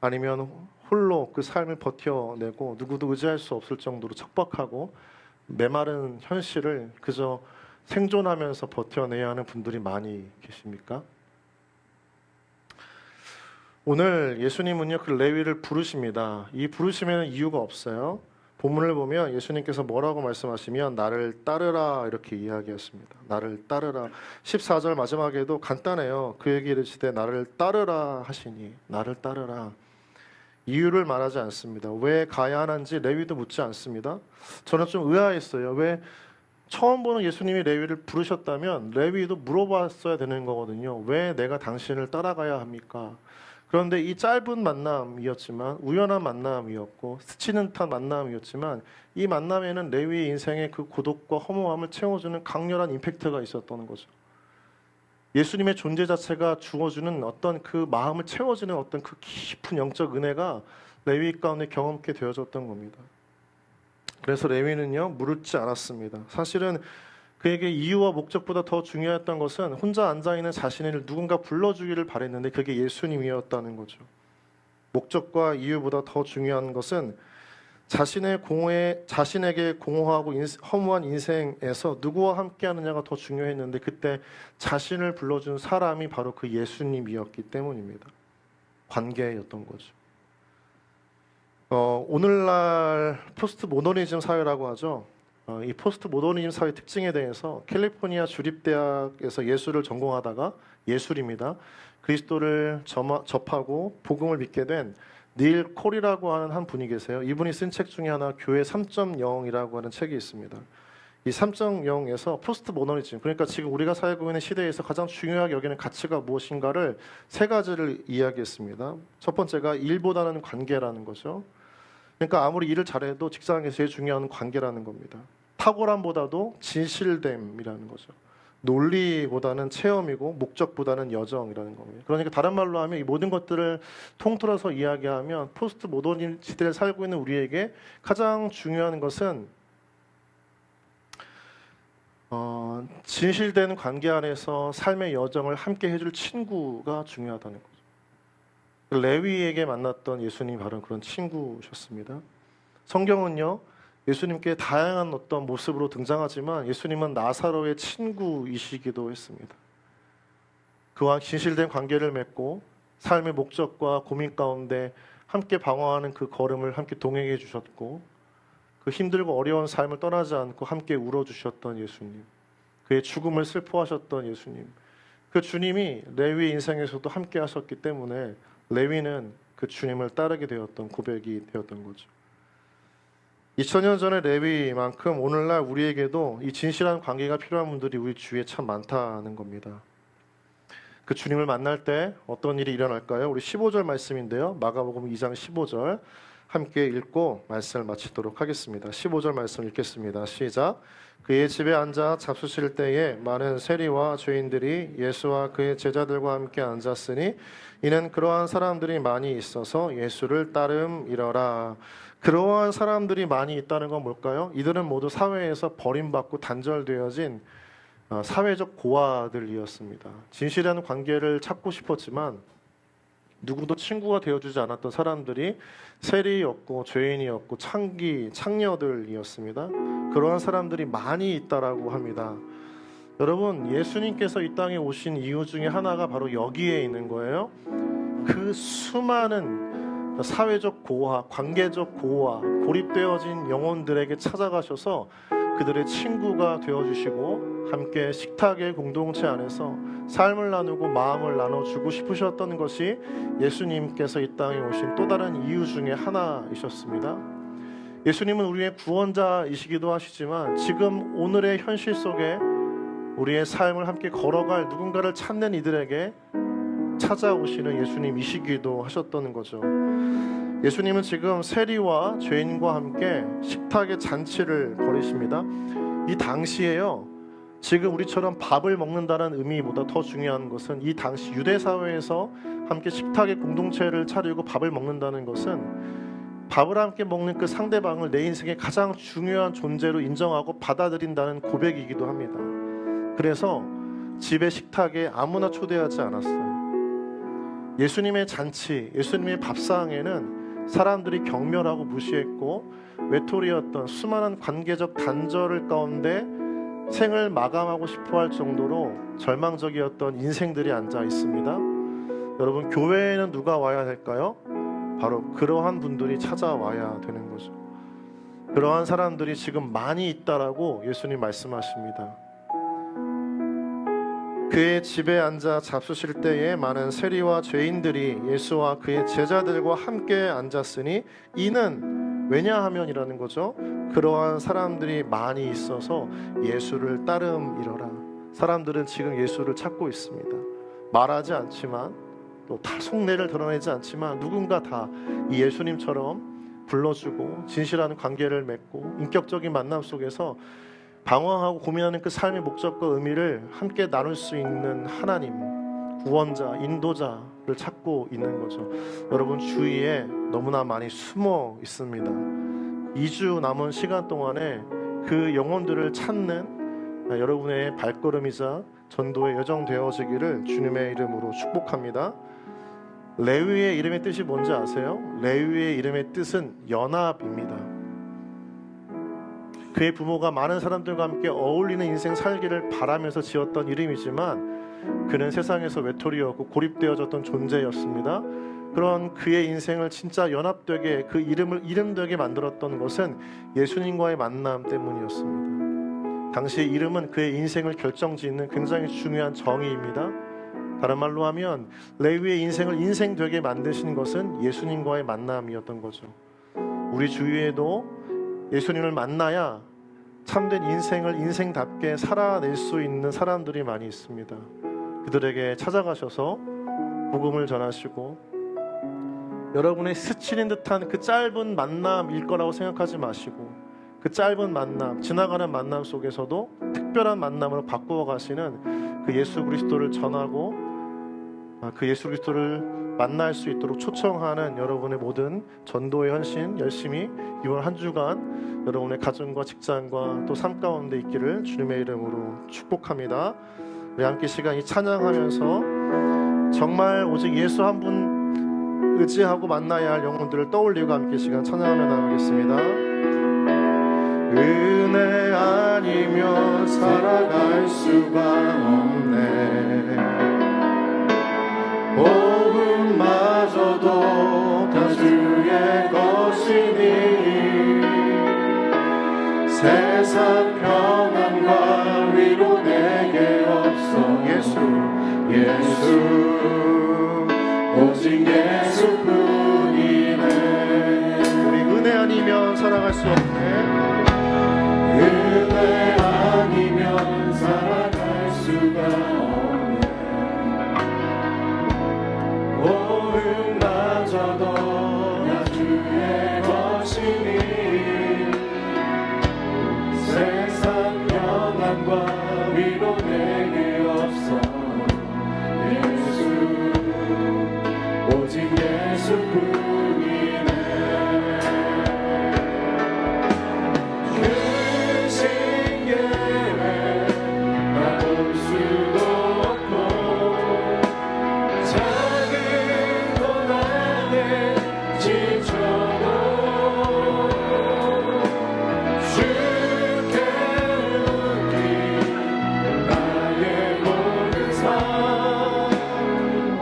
아니면 홀로 그 삶을 버텨내고 누구도 의지할 수 없을 정도로 척박하고 메마른 현실을 그저 생존하면서 버텨내야 하는 분들이 많이 계십니까? 오늘 예수님은요, 그 레위를 부르십니다. 이 부르심에는 이유가 없어요. 본문을 보면 예수님께서 뭐라고 말씀하시면 나를 따르라 이렇게 이야기했습니다. 나를 따르라. 14절 마지막에도 간단해요. 그에게 이르시되 나를 따르라 하시니, 나를 따르라. 이유를 말하지 않습니다. 왜 가야 하는지 레위도 묻지 않습니다. 저는 좀 의아했어요. 왜 처음 보는 예수님이 레위를 부르셨다면 레위도 물어봤어야 되는 거거든요. 왜 내가 당신을 따라가야 합니까? 그런데 이 짧은 만남이었지만, 우연한 만남이었고 스치는 듯한 만남이었지만, 이 만남에는 레위의 인생의 그 고독과 허무함을 채워주는 강렬한 임팩트가 있었던 거죠. 예수님의 존재 자체가 주어주는 어떤 그 마음을 채워주는 어떤 그 깊은 영적 은혜가 레위 가운데 경험케 되어졌던 겁니다. 그래서 레위는요, 물지 않았습니다. 사실은 그에게 이유와 목적보다 더 중요했던 것은 혼자 앉아있는 자신을 누군가 불러주기를 바랬는데 그게 예수님이었다는 거죠. 목적과 이유보다 더 중요한 것은 자신에게 공허하고 허무한 인생에서 누구와 함께하느냐가 더 중요했는데, 그때 자신을 불러준 사람이 바로 그 예수님이었기 때문입니다. 관계였던 거죠. 오늘날 포스트 모더니즘 사회라고 하죠. 이 포스트 모더니즘 사회 특징에 대해서 캘리포니아 주립대학에서 예술을 전공하다가, 예술입니다, 그리스도를 접하고 복음을 믿게 된 닐 콜이라고 하는 한 분이 계세요. 이분이 쓴 책 중에 하나 교회 3.0이라고 하는 책이 있습니다. 이 3.0에서 포스트 모더니즘, 그러니까 지금 우리가 살고 있는 시대에서 가장 중요하게 여기는 가치가 무엇인가를 세 가지를 이야기했습니다. 첫 번째가 일보다는 관계라는 거죠. 그러니까 아무리 일을 잘해도 직장에서 제일 중요한 관계라는 겁니다. 탁월함보다도 진실됨이라는 거죠. 논리보다는 체험이고 목적보다는 여정이라는 겁니다. 그러니까 다른 말로 하면 이 모든 것들을 통틀어서 이야기하면 포스트 모더니즘 시대를 살고 있는 우리에게 가장 중요한 것은 진실된 관계 안에서 삶의 여정을 함께 해줄 친구가 중요하다는 거죠. 레위에게 만났던 예수님이 바로 그런 친구셨습니다. 성경은요, 예수님께 다양한 어떤 모습으로 등장하지만 예수님은 나사로의 친구이시기도 했습니다. 그와 진실된 관계를 맺고 삶의 목적과 고민 가운데 함께 방황하는 그 걸음을 함께 동행해 주셨고, 그 힘들고 어려운 삶을 떠나지 않고 함께 울어주셨던 예수님, 그의 죽음을 슬퍼하셨던 예수님, 그 주님이 레위 인생에서도 함께 하셨기 때문에 레위는 그 주님을 따르게 되었던 고백이 되었던 거죠. 2000년 전의 레위만큼 오늘날 우리에게도 이 진실한 관계가 필요한 분들이 우리 주위에 참 많다는 겁니다. 그 주님을 만날 때 어떤 일이 일어날까요? 우리 15절 말씀인데요. 마가복음 2장 15절 함께 읽고 말씀을 마치도록 하겠습니다. 15절 말씀 읽겠습니다. 시작. 그의 집에 앉아 잡수실 때에 많은 세리와 죄인들이 예수와 그의 제자들과 함께 앉았으니 이는 그러한 사람들이 많이 있어서 예수를 따름이러라. 그러한 사람들이 많이 있다는 건 뭘까요? 이들은 모두 사회에서 버림받고 단절되어진 사회적 고아들이었습니다. 진실한 관계를 찾고 싶었지만 누구도 친구가 되어주지 않았던 사람들이 세리였고 죄인이었고 창녀들이었습니다. 그러한 사람들이 많이 있다라고 합니다. 여러분, 예수님께서 이 땅에 오신 이유 중에 하나가 바로 여기에 있는 거예요. 그 수많은 사회적 고아, 관계적 고아, 고립되어진 영혼들에게 찾아가셔서 그들의 친구가 되어주시고 함께 식탁의 공동체 안에서 삶을 나누고 마음을 나눠주고 싶으셨던 것이 예수님께서 이 땅에 오신 또 다른 이유 중에 하나이셨습니다. 예수님은 우리의 구원자이시기도 하시지만 지금 오늘의 현실 속에 우리의 삶을 함께 걸어갈 누군가를 찾는 이들에게 찾아오시는 예수님이시기도 하셨던 거죠. 예수님은 지금 세리와 죄인과 함께 식탁의 잔치를 벌이십니다. 이 당시에요, 지금 우리처럼 밥을 먹는다는 의미보다 더 중요한 것은 이 당시 유대 사회에서 함께 식탁의 공동체를 차리고 밥을 먹는다는 것은 밥을 함께 먹는 그 상대방을 내 인생의 가장 중요한 존재로 인정하고 받아들인다는 고백이기도 합니다. 그래서 집의 식탁에 아무나 초대하지 않았어요. 예수님의 잔치, 예수님의 밥상에는 사람들이 경멸하고 무시했고 외톨이였던 수많은 관계적 단절 가운데 생을 마감하고 싶어할 정도로 절망적이었던 인생들이 앉아 있습니다. 여러분, 교회에는 누가 와야 될까요? 바로 그러한 분들이 찾아와야 되는 거죠. 그러한 사람들이 지금 많이 있다라고 예수님 말씀하십니다. 그의 집에 앉아 잡수실 때에 많은 세리와 죄인들이 예수와 그의 제자들과 함께 앉았으니 이는 왜냐하면이라는 거죠. 그러한 사람들이 많이 있어서 예수를 따름이러라. 사람들은 지금 예수를 찾고 있습니다. 말하지 않지만 또 다 속내를 드러내지 않지만 누군가 다 이 예수님처럼 불러주고 진실한 관계를 맺고 인격적인 만남 속에서 방황하고 고민하는 그 삶의 목적과 의미를 함께 나눌 수 있는 하나님, 구원자, 인도자를 찾고 있는 거죠. 여러분, 주위에 너무나 많이 숨어 있습니다. 2주 남은 시간 동안에 그 영혼들을 찾는 여러분의 발걸음이자 전도의 여정 되어지기를 주님의 이름으로 축복합니다. 레위의 이름의 뜻이 뭔지 아세요? 레위의 이름의 뜻은 연합입니다. 그의 부모가 많은 사람들과 함께 어울리는 인생 살기를 바라면서 지었던 이름이지만 그는 세상에서 외톨이였고 고립되어졌던 존재였습니다. 그런 그의 인생을 진짜 연합되게, 그 이름을 이름되게 만들었던 것은 예수님과의 만남 때문이었습니다. 당시 이름은 그의 인생을 결정짓는 굉장히 중요한 정의입니다. 다른 말로 하면 레위의 인생을 인생되게 만드신 것은 예수님과의 만남이었던 거죠. 우리 주위에도 예수님을 만나야 참된 인생을 인생답게 살아낼 수 있는 사람들이 많이 있습니다. 그들에게 찾아가셔서 복음을 전하시고, 여러분의 스치는 듯한 그 짧은 만남일 거라고 생각하지 마시고, 그 짧은 만남, 지나가는 만남 속에서도 특별한 만남으로 바꾸어 가시는 그 예수 그리스도를 전하고 그 예수 그리스도를 만날 수 있도록 초청하는 여러분의 모든 전도의 헌신 열심히 이번 한 주간 여러분의 가정과 직장과 또 삶 가운데 있기를 주님의 이름으로 축복합니다. 우리 함께 시간 이 찬양하면서 정말 오직 예수 한 분 의지하고 만나야 할 영혼들을 떠올리고 함께 시간 찬양하며 나가겠습니다. 은혜 아니면 살아갈 수가 없네. 복음마저도 다 주의 것이니 세상 평안과 위로 내게 없어. 예수 오직 예수뿐이네. 우리 은혜 아니면 살아갈 수 없네. 은혜 아니면 살아갈 수가 없네. 복음마저도 다 주의 것이니 세상 평안과 위로 내게 없어. 오직 예수뿐이네. 큰 신계에 나올 수도 없고 작은 고난에 지쳐도 주께 맡긴 나의 모든 삶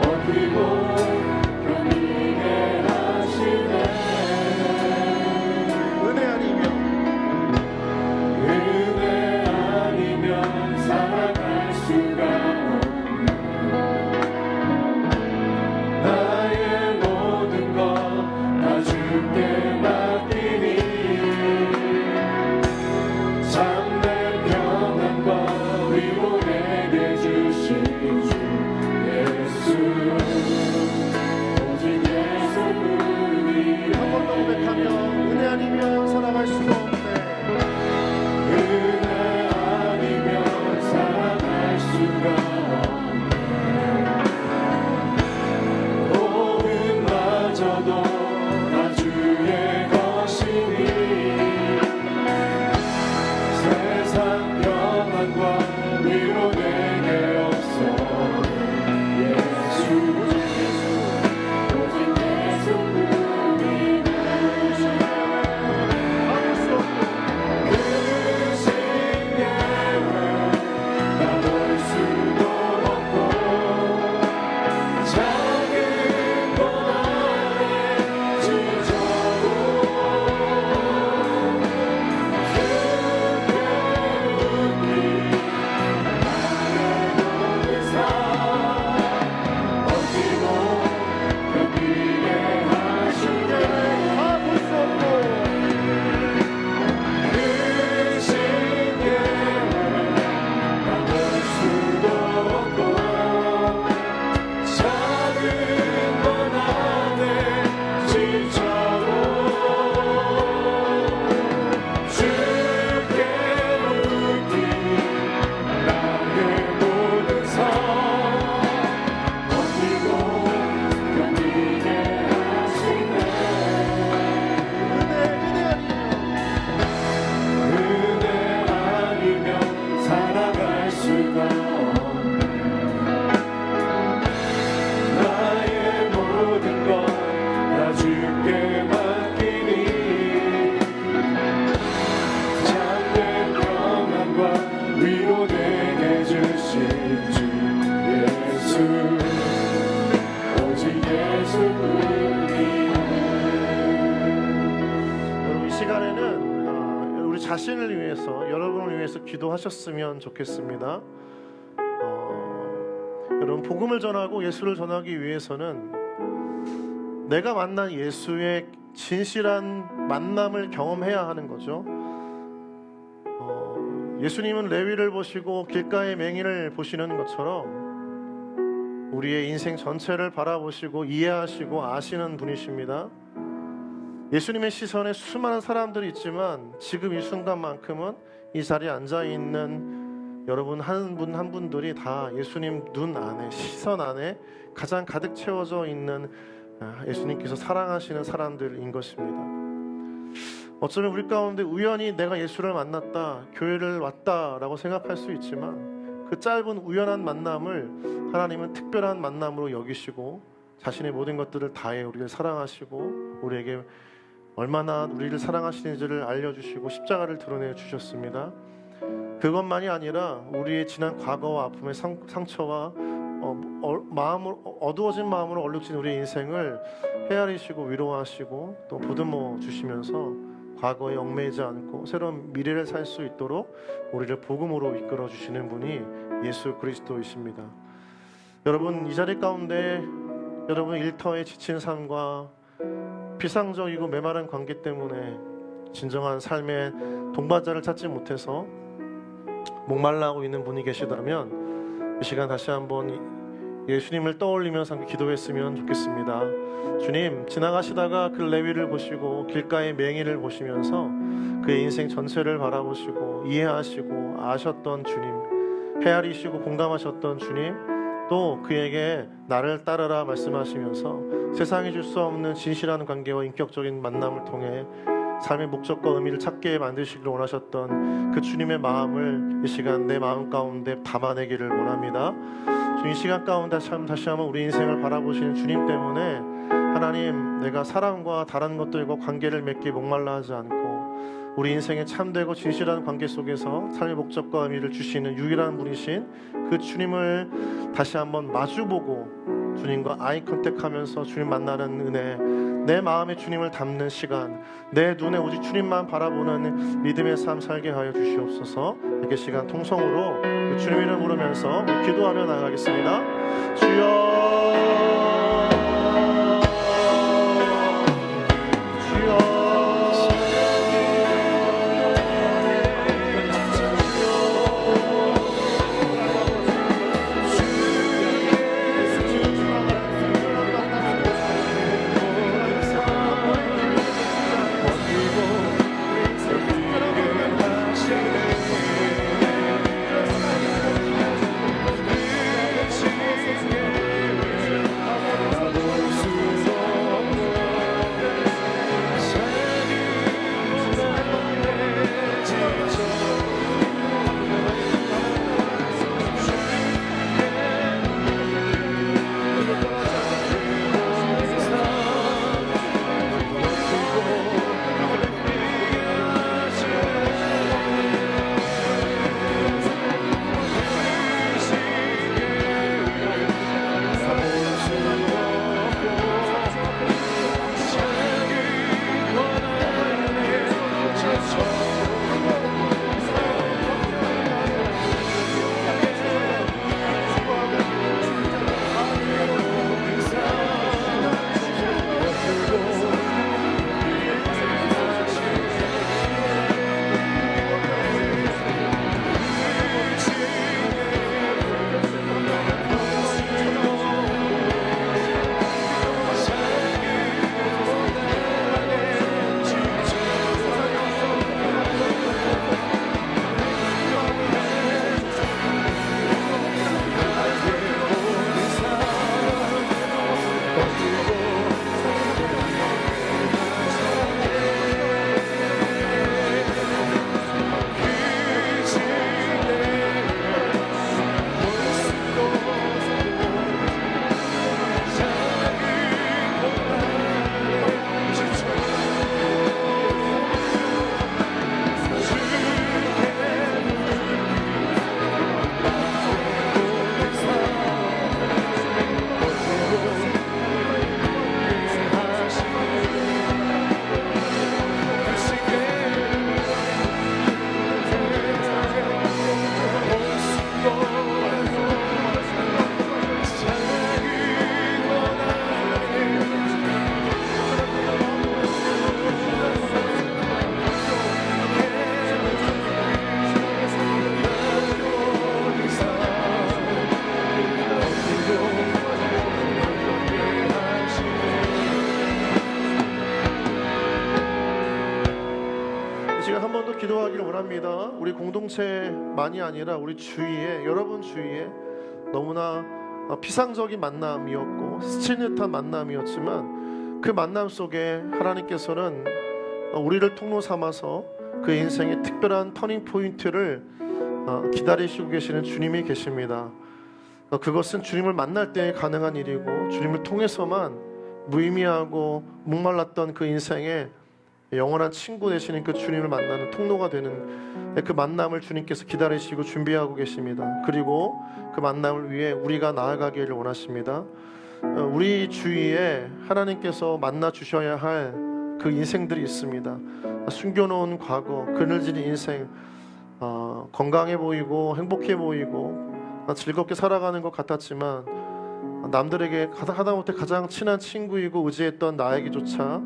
버티고 우리 자신을 위해서, 여러분을 위해서 기도하셨으면 좋겠습니다. 여러분, 복음을 전하고 예수를 전하기 위해서는 내가 만난 예수의 진실한 만남을 경험해야 하는 거죠. 예수님은 레위를 보시고 길가의 맹인을 보시는 것처럼 우리의 인생 전체를 바라보시고 이해하시고 아시는 분이십니다. 예수님의 시선에 수많은 사람들이 있지만 지금 이 순간만큼은 이 자리에 앉아있는 여러분 한 분 한 분들이 다 예수님 눈 안에, 시선 안에 가장 가득 채워져 있는 예수님께서 사랑하시는 사람들인 것입니다. 어쩌면 우리 가운데 우연히 내가 예수를 만났다, 교회를 왔다라고 생각할 수 있지만 그 짧은 우연한 만남을 하나님은 특별한 만남으로 여기시고 자신의 모든 것들을 다해 우리를 사랑하시고 우리에게 얼마나 우리를 사랑하시는지를 알려주시고 십자가를 드러내 주셨습니다. 그것만이 아니라 우리의 지난 과거와 아픔의 상처와 어두워진 마음으로 얼룩진 우리의 인생을 헤아리시고 위로하시고 또 보듬어 주시면서 과거에 얽매이지 않고 새로운 미래를 살 수 있도록 우리를 복음으로 이끌어 주시는 분이 예수 그리스도이십니다. 여러분, 이 자리 가운데 여러분 일터에 지친 삶과 비상적이고 메마른 관계 때문에 진정한 삶의 동반자를 찾지 못해서 목말라하고 있는 분이 계시다면 이 시간 다시 한번 예수님을 떠올리면서 함께 기도했으면 좋겠습니다. 주님, 지나가시다가 그 레위를 보시고 길가의 맹인을 보시면서 그의 인생 전체를 바라보시고 이해하시고 아셨던 주님, 헤아리시고 공감하셨던 주님, 또 그에게 나를 따르라 말씀하시면서 세상이 줄 수 없는 진실한 관계와 인격적인 만남을 통해 삶의 목적과 의미를 찾게 만드시기를 원하셨던 그 주님의 마음을 이 시간 내 마음 가운데 담아내기를 원합니다. 이 시간 가운데 다시 한번 우리 인생을 바라보시는 주님 때문에 하나님, 내가 사람과 다른 것들과 관계를 맺기 목말라 하지 않고 우리 인생의 참되고 진실한 관계 속에서 삶의 목적과 의미를 주시는 유일한 분이신 그 주님을 다시 한번 마주보고 주님과 아이 컨택하면서 주님 만나는 은혜, 내 마음에 주님을 담는 시간, 내 눈에 오직 주님만 바라보는 믿음의 삶 살게 하여 주시옵소서. 이렇게 시간 통성으로 주님 이름 부르면서 기도하며 나가겠습니다. 주여, 번 더 기도하기를 원합니다. 우리 공동체만이 아니라 우리 주위에, 여러분 주위에 너무나 피상적인 만남이었고 스칠 듯한 만남이었지만 그 만남 속에 하나님께서는 우리를 통로 삼아서 그 인생의 특별한 터닝 포인트를 기다리시고 계시는 주님이 계십니다. 그것은 주님을 만날 때 가능한 일이고 주님을 통해서만 무의미하고 목말랐던 그 인생에 영원한 친구 되시는 그 주님을 만나는 통로가 되는 그 만남을 주님께서 기다리시고 준비하고 계십니다. 그리고 그 만남을 위해 우리가 나아가기를 원하십니다. 우리 주위에 하나님께서 만나 주셔야 할 그 인생들이 있습니다. 숨겨놓은 과거, 그늘진 인생, 건강해 보이고 행복해 보이고 즐겁게 살아가는 것 같았지만 남들에게 하다못해 가장 친한 친구이고 의지했던 나에게조차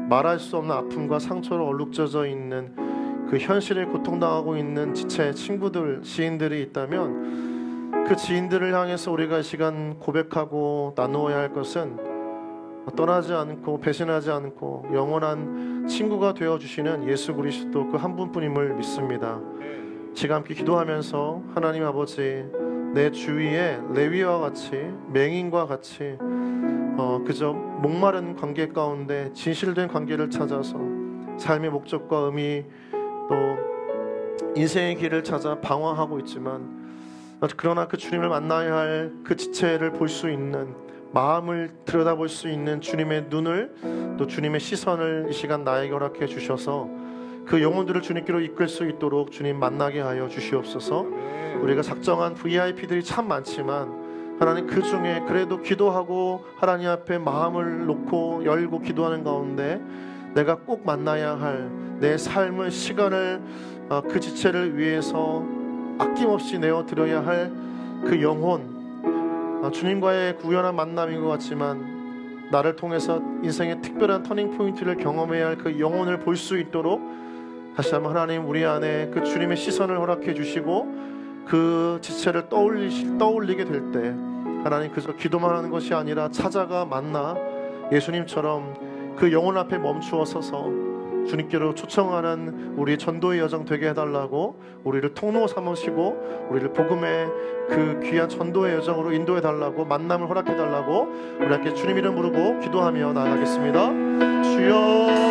말할 수 없는 아픔과 상처로 얼룩져져 있는 그 현실에 고통당하고 있는 지체의 친구들, 지인들이 있다면 그 지인들을 향해서 우리가 이 시간 고백하고 나누어야 할 것은 떠나지 않고 배신하지 않고 영원한 친구가 되어주시는 예수 그리스도 그 한 분뿐임을 믿습니다. 지금 함께 기도하면서 하나님 아버지, 내 주위에 레위와 같이 맹인과 같이 그저 목마른 관계 가운데 진실된 관계를 찾아서 삶의 목적과 의미 또 인생의 길을 찾아 방황하고 있지만 그러나 그 주님을 만나야 할 그 지체를 볼 수 있는 마음을 들여다볼 수 있는 주님의 눈을 또 주님의 시선을 이 시간 나에게 허락해 주셔서 그 영혼들을 주님께로 이끌 수 있도록 주님 만나게 하여 주시옵소서. 우리가 작정한 VIP들이 참 많지만 하나님 그 중에 그래도 기도하고 하나님 앞에 마음을 놓고 열고 기도하는 가운데 내가 꼭 만나야 할 내 삶을 시간을 그 지체를 위해서 아낌없이 내어드려야 할 그 영혼, 주님과의 구연한 만남인 것 같지만 나를 통해서 인생의 특별한 터닝 포인트를 경험해야 할 그 영혼을 볼 수 있도록 다시 한번 하나님 우리 안에 그 주님의 시선을 허락해 주시고 그 지체를 떠올리게 될 때 하나님 그저 기도만 하는 것이 아니라 찾아가 만나 예수님처럼 그 영혼 앞에 멈추어 서서 주님께로 초청하는 우리 전도의 여정 되게 해달라고 우리를 통로 삼으시고 우리를 복음의 그 귀한 전도의 여정으로 인도해 달라고 만남을 허락해 달라고 우리 함께 주님 이름 부르고 기도하며 나아가겠습니다. 주여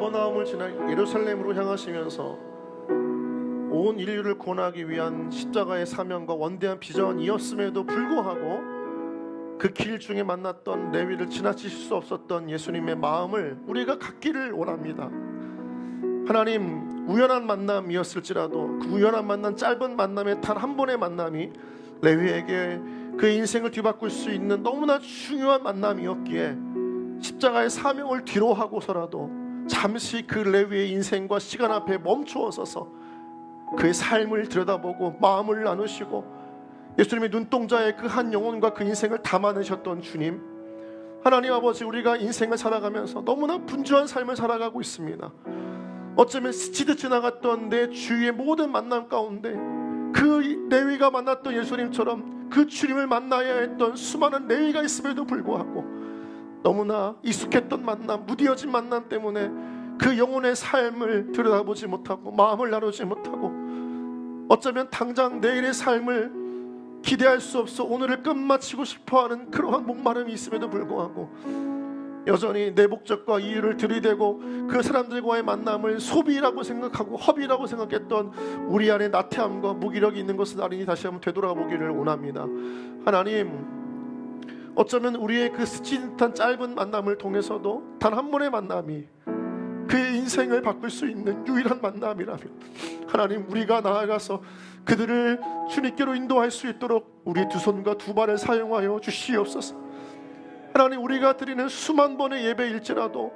가버나움을 지나 예루살렘으로 향하시면서 온 인류를 구원하기 위한 십자가의 사명과 원대한 비전이었음에도 불구하고 그 길 중에 만났던 레위를 지나칠 수 없었던 예수님의 마음을 우리가 갖기를 원합니다. 하나님, 우연한 만남이었을지라도 그 우연한 만남, 짧은 만남의 단 한 번의 만남이 레위에게 그의 인생을 뒤바꿀 수 있는 너무나 중요한 만남이었기에 십자가의 사명을 뒤로 하고서라도 잠시 그 레위의 인생과 시간 앞에 멈추어 서서 그의 삶을 들여다보고 마음을 나누시고 예수님의 눈동자에 그 한 영혼과 그 인생을 담아내셨던 주님, 하나님 아버지, 우리가 인생을 살아가면서 너무나 분주한 삶을 살아가고 있습니다. 어쩌면 스치듯 지나갔던 내 주위의 모든 만남 가운데 그 레위가 만났던 예수님처럼 그 주님을 만나야 했던 수많은 레위가 있음에도 불구하고 너무나 익숙했던 만남, 무뎌진 만남 때문에 그 영혼의 삶을 들여다보지 못하고 마음을 나누지 못하고 어쩌면 당장 내일의 삶을 기대할 수 없어 오늘을 끝마치고 싶어하는 그러한 목마름이 있음에도 불구하고 여전히 내 목적과 이유를 들이대고 그 사람들과의 만남을 소비라고 생각하고 허비라고 생각했던 우리 안에 나태함과 무기력이 있는 것을 나린히 다시 한번 되돌아보기를 원합니다. 하나님, 어쩌면 우리의 그 스치듯한 짧은 만남을 통해서도 단 한 번의 만남이 그의 인생을 바꿀 수 있는 유일한 만남이라면 하나님, 우리가 나아가서 그들을 주님께로 인도할 수 있도록 우리 두 손과 두 발을 사용하여 주시옵소서. 하나님, 우리가 드리는 수만 번의 예배일지라도,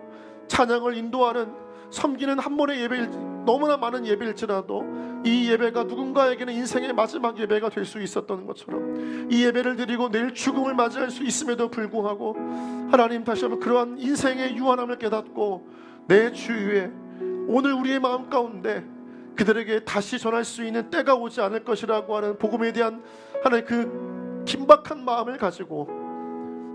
찬양을 인도하는 섬기는 한 번의 예배일, 너무나 많은 예배일지라도 이 예배가 누군가에게는 인생의 마지막 예배가 될 수 있었던 것처럼 이 예배를 드리고 내일 죽음을 맞이할 수 있음에도 불구하고 하나님, 다시 한번 그러한 인생의 유한함을 깨닫고 내 주위에 오늘 우리의 마음 가운데 그들에게 다시 전할 수 있는 때가 오지 않을 것이라고 하는 복음에 대한 하나님 그 긴박한 마음을 가지고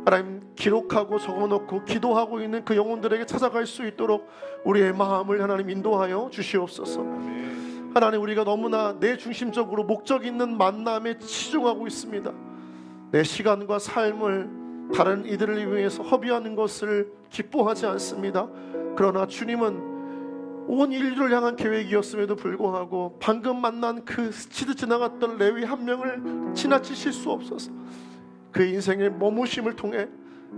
하나님 기록하고 적어놓고 기도하고 있는 그 영혼들에게 찾아갈 수 있도록 우리의 마음을 하나님 인도하여 주시옵소서. 하나님, 우리가 너무나 내 중심적으로 목적 있는 만남에 치중하고 있습니다. 내 시간과 삶을 다른 이들을 위해서 허비하는 것을 기뻐하지 않습니다. 그러나 주님은 온 인류를 향한 계획이었음에도 불구하고 방금 만난 그 스치듯 지나갔던 레위 한 명을 지나치실 수 없어서 그 인생의 머무심을 통해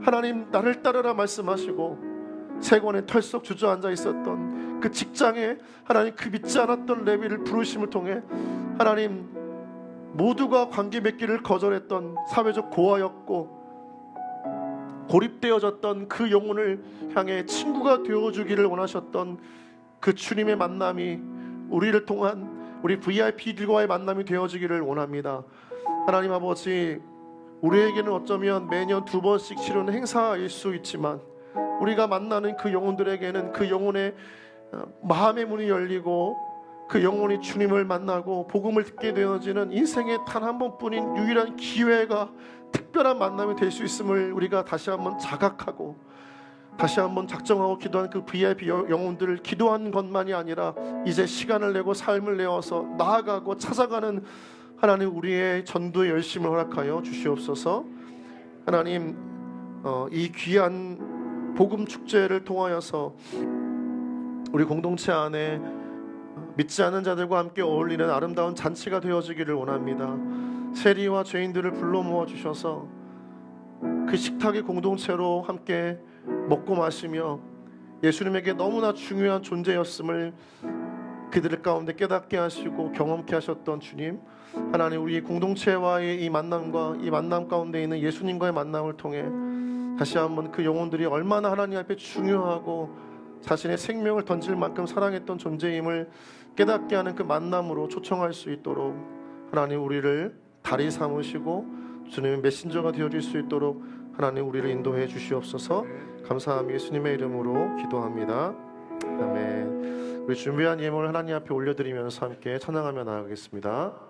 하나님, 나를 따르라 말씀하시고 세권에 털썩 주저앉아 있었던 그 직장에 하나님 그 믿지 않았던 레위를 부르심을 통해 하나님, 모두가 관계 맺기를 거절했던 사회적 고아였고 고립되어졌던 그 영혼을 향해 친구가 되어주기를 원하셨던 그 주님의 만남이 우리를 통한 우리 VIP들과의 만남이 되어지기를 원합니다. 하나님 아버지, 우리에게는 어쩌면 매년 2번씩 치르는 행사일 수 있지만 우리가 만나는 그 영혼들에게는 그 영혼의 마음의 문이 열리고 그 영혼이 주님을 만나고 복음을 듣게 되어지는 인생의 단 한 번뿐인 유일한 기회가 특별한 만남이 될 수 있음을 우리가 다시 한번 자각하고 다시 한번 작정하고 기도한 그 VIP 영혼들을 기도한 것만이 아니라 이제 시간을 내고 삶을 내어서 나아가고 찾아가는 하나님, 우리의 전도의 열심을 허락하여 주시옵소서. 하나님, 이 귀한 복음 축제를 통하여서 우리 공동체 안에 믿지 않는 자들과 함께 어울리는 아름다운 잔치가 되어지기를 원합니다. 세리와 죄인들을 불러 모아 주셔서 그 식탁의 공동체로 함께 먹고 마시며 예수님에게 너무나 중요한 존재였음을 그들 가운데 깨닫게 하시고 경험케 하셨던 주님, 하나님, 우리 공동체와의 이 만남과 이 만남 가운데 있는 예수님과의 만남을 통해 다시 한번 그 영혼들이 얼마나 하나님 앞에 중요하고 자신의 생명을 던질 만큼 사랑했던 존재임을 깨닫게 하는 그 만남으로 초청할 수 있도록 하나님, 우리를 다리 삼으시고 주님의 메신저가 되어줄 수 있도록 하나님, 우리를 인도해 주시옵소서. 감사함이 예수님의 이름으로 기도합니다. 아멘. 우리 준비한 예물을 하나님 앞에 올려드리면서 함께 찬양하며 나아가겠습니다.